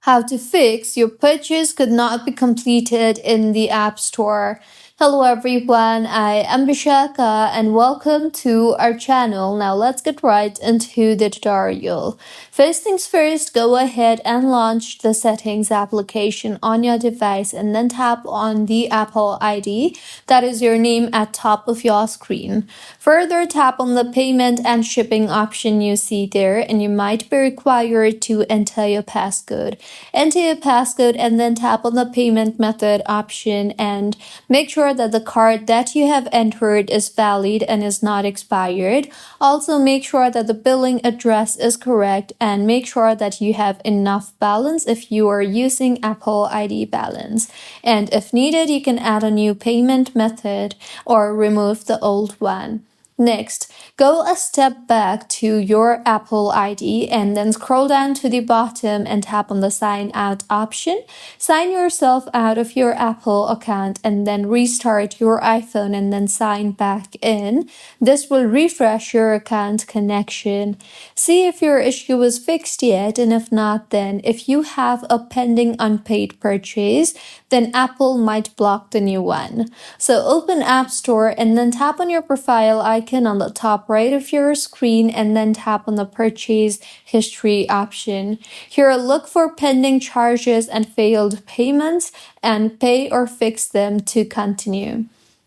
How to fix your purchase could not be completed in the App Store. Hello everyone, I am Vishaka and welcome to our channel. Now let's get right into the tutorial. First things first, go ahead and launch the settings application on your device and then tap on the Apple ID, that is your name at top of your screen. Further, tap on the payment and shipping option you see there, and you might be required to enter your passcode. Enter your passcode and then tap on the payment method option and make sure that the card that you have entered is valid and is not expired. Also, make sure that the billing address is correct and make sure that you have enough balance if you are using Apple ID balance. And if needed, you can add a new payment method or remove the old one. Next, go a step back to your Apple ID and then scroll down to the bottom and tap on the sign out option. Sign yourself out of your Apple account and then restart your iPhone and then sign back in. This will refresh your account connection. See if your issue is fixed yet, and if not, then if you have a pending unpaid purchase, then Apple might block the new one. So open App Store and then tap on your profile icon on the top right of your screen and then tap on the purchase history option. Here, look for pending charges and failed payments and pay or fix them to continue.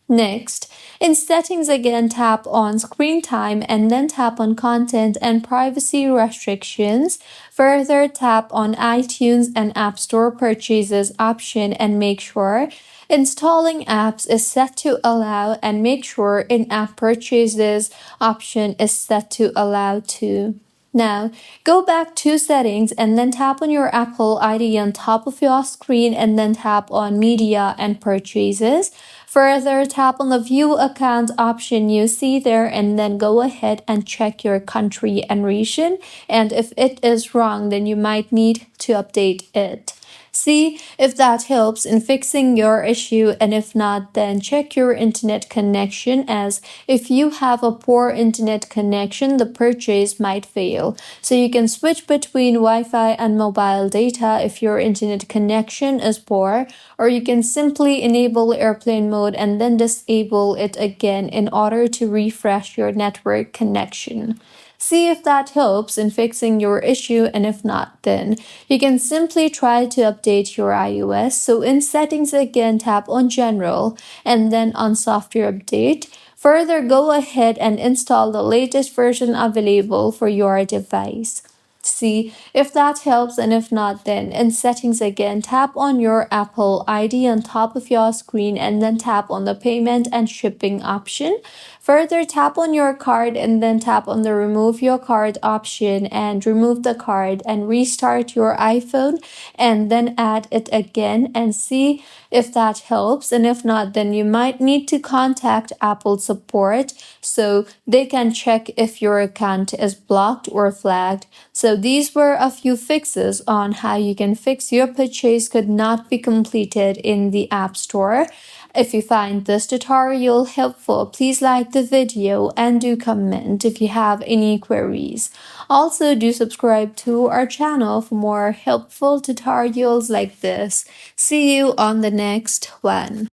Next, in settings again, tap on screen time and then tap on content and privacy restrictions. Further, tap on iTunes and App Store purchases option and make sure installing apps is set to allow, and make sure in-app purchases option is set to allow too. Now, go back to settings and then tap on your Apple ID on top of your screen and then tap on media and purchases. Further, tap on the view account option you see there and then go ahead and check your country and region. And if it is wrong, then you might need to update it. See if that helps in fixing your issue, and if not, then check your internet connection, as if you have a poor internet connection, the purchase might fail. So you can switch between Wi-Fi and mobile data if your internet connection is poor, or you can simply enable airplane mode and then disable it again in order to refresh your network connection. See if that helps in fixing your issue, and if not, then you can simply try to update your iOS. So in settings again, tap on general and then on software update. Further, go ahead and install the latest version available for your device. See if that helps, and if not, then in settings again, tap on your Apple ID on top of your screen and then tap on the payment and shipping option. Further, tap on your card and then tap on the remove your card option and remove the card and restart your iPhone and then add it again and see if that helps. And if not, then you might need to contact Apple support so they can check if your account is blocked or flagged. So these were a few fixes on how you can fix your purchase could not be completed in the App Store. If you find this tutorial helpful, please like the video and do comment if you have any queries. Also, do subscribe to our channel for more helpful tutorials like this. See you on the next one.